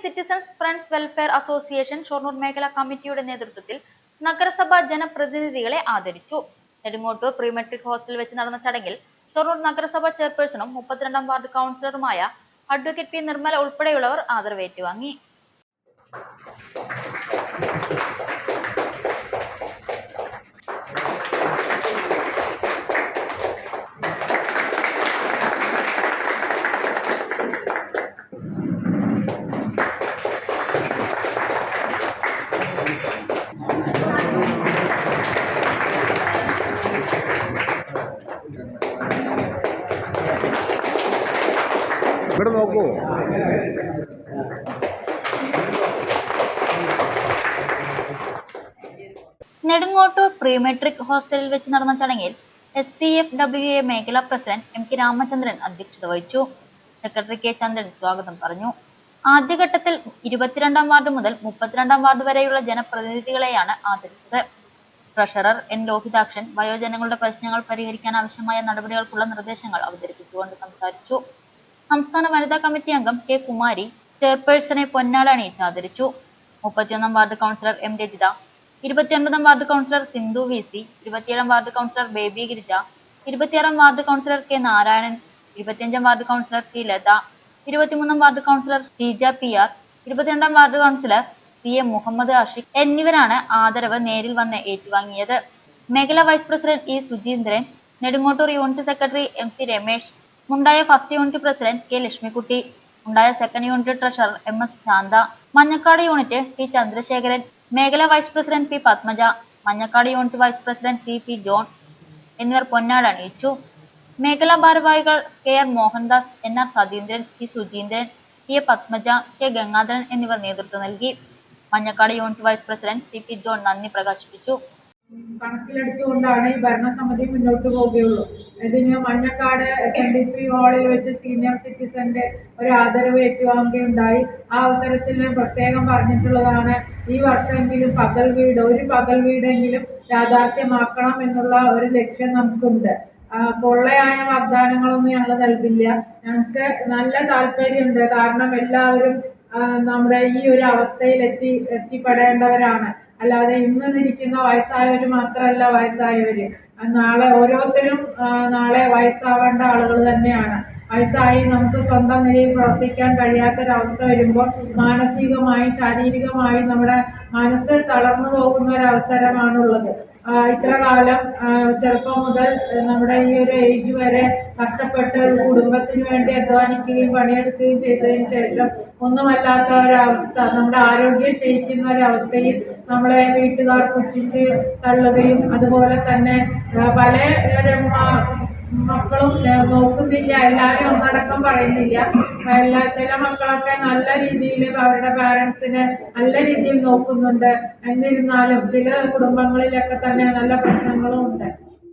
Citizens friends welfare association Shoranur മേഖലാ കമ്മിറ്റിയുടെ നേതൃത്വത്തിൽ നഗരസഭാ ജനപ്രതിനിധികളെ ആദരിച്ചു. നെടുങ്ങോട്ടൂർ പ്രീ മെട്രിക് ഹോസ്റ്റലിൽ വെച്ച് നടന്ന ചടങ്ങിൽ ഷൊർണൂർ നഗരസഭാ ചെയർപേഴ്സണും 32ാം വാർഡ് കൗൺസിലറുമായ അഡ്വക്കേറ്റ് പി നിർമ്മല ഉൾപ്പെടെയുള്ളവർ ആദരവ് ഏറ്റുവാങ്ങി. ഇവിടെ നോക്കൂ. നെടുങ്ങോട്ടൂർ പ്രീ മെട്രിക് ഹോസ്റ്റലിൽ വെച്ച് നടന്ന ചടങ്ങിൽ SCFWA മേഖലാ പ്രസിഡന്റ് MK രാമചന്ദ്രൻ അധ്യക്ഷത വഹിച്ചു. സെക്രട്ടറി K ചന്ദ്രൻ സ്വാഗതം പറഞ്ഞു. ആദ്യഘട്ടത്തിൽ 22ാം വാർഡ് മുതൽ 32ാം വാർഡ് വരെയുള്ള ജനപ്രതിനിധികളെയാണ് ആദരിച്ചത്. ട്രഷറർ N ലോഹിതാക്ഷൻ വയോജനങ്ങളുടെ പ്രശ്നങ്ങൾ പരിഹരിക്കാൻ ആവശ്യമായ നടപടികൾക്കുള്ള നിർദ്ദേശങ്ങൾ അവതരിപ്പിച്ചുകൊണ്ട് സംസാരിച്ചു. സംസ്ഥാന വനിതാ കമ്മിറ്റി അംഗം K കുമാരി ചെയർപേഴ്സണെ പൊന്നാട അണിയിച്ച് ആദരിച്ചു. 31ാം വാർഡ് കൗൺസിലർ M രജിത, 29ാം വാർഡ് കൗൺസിലർ സിന്ധു VC, 27ാം വാർഡ് കൗൺസിലർ ബേബി ഗിരിജ, 26ാം വാർഡ് കൗൺസിലർ K നാരായണൻ, 25ാം വാർഡ് കൗൺസിലർ T ലത, 23ാം വാർഡ് കൗൺസിലർ ഷീജ PR, 22ാം ward councillor CM Muhammad Ashiq എന്നിവരാണ് ആദരവ് നേരിൽ വന്ന് ഏറ്റുവാങ്ങിയത്. മേഖലാ vice president E Sujeendran, Nedungottur unit secretary MC Ramesh, Mundaya first unit president K Lakshmikutty, Mundaya second unit treasurer MS Shantha, Manjakkad unit T Chandrasekharan, മേഖലാ vice president P Padmaja, Manjakkad unit vice president CP John എന്നിവർ പൊന്നാട അണിയിച്ചു. മേഖലാ ഭാരവാഹികൾ KR Mohandas, NR Satheendran, P Sujeendran, K Padmaja, K Gangadharan എന്നിവർ നേതൃത്വം നൽകി. Manjakkad unit vice president CP John നന്ദി പ്രകാശിപ്പിച്ചു. കണക്കിലെടുത്തുകൊണ്ടാണ് ഈ ഭരണസമിതി മുന്നോട്ട് പോവുകയുള്ളൂ. ഇതിന് മഞ്ഞക്കാട് SNDP ഹാളിൽ വെച്ച് സീനിയർ സിറ്റിസന്റെ ഒരു ആദരവ് ഏറ്റുവാങ്ങുകയുണ്ടായി. ആ അവസരത്തിൽ പ്രത്യേകം പറഞ്ഞിട്ടുള്ളതാണ്, ഈ വർഷമെങ്കിലും ഒരു പകൽ വീടെങ്കിലും യാഥാർത്ഥ്യമാക്കണം എന്നുള്ള ഒരു ലക്ഷ്യം നമുക്കുണ്ട്. പൊള്ളയായ വാഗ്ദാനങ്ങളൊന്നും ഞങ്ങൾ നൽകില്ല. ഞങ്ങൾക്ക് നല്ല താല്പര്യമുണ്ട്. കാരണം എല്ലാവരും നമ്മുടെ ഈ ഒരു അവസ്ഥയിൽ എത്തിപ്പെടേണ്ടവരാണ്. അല്ലാതെ ഇന്നിരിക്കുന്ന വയസ്സായവര് മാത്രമല്ല വയസ്സായവര്. നാളെ ഓരോരുത്തരും നാളെ വയസ്സാവേണ്ട ആളുകൾ തന്നെയാണ്. വയസ്സായി നമുക്ക് സ്വന്തം നിലയിൽ പ്രവർത്തിക്കാൻ കഴിയാത്തൊരവസ്ഥ വരുമ്പോൾ മാനസികമായും ശാരീരികമായും നമ്മുടെ മനസ്സ് തളർന്നു പോകുന്ന ഒരവസരമാണുള്ളത്. ഇത്ര കാലം ചെറുപ്പം മുതൽ നമ്മുടെ ഈ ഒരു ഏജ് വരെ കഷ്ടപ്പെട്ട് കുടുംബത്തിന് വേണ്ടി അധ്വാനിക്കുകയും പണിയെടുക്കുകയും ചെയ്തതിന് ശേഷം ഒന്നുമല്ലാത്ത ഒരവസ്ഥ, നമ്മുടെ ആരോഗ്യം ക്ഷയിക്കുന്ന ഒരവസ്ഥയിൽ നമ്മളെ വീട്ടുകാർ പുച്ഛിച്ച് തള്ളുകയും അതുപോലെ തന്നെ പല മക്കളും നോക്കുന്നില്ല, എല്ലാവരും ഒന്നടക്കം പറയുന്നില്ല. ചില മക്കളൊക്കെ നല്ല രീതിയിൽ അവരുടെ പാരൻസിനെ നല്ല രീതിയിൽ നോക്കുന്നുണ്ട്. എന്നിരുന്നാലും ചില കുടുംബങ്ങളിലൊക്കെ തന്നെ നല്ല പ്രശ്നങ്ങളും ഉണ്ട്.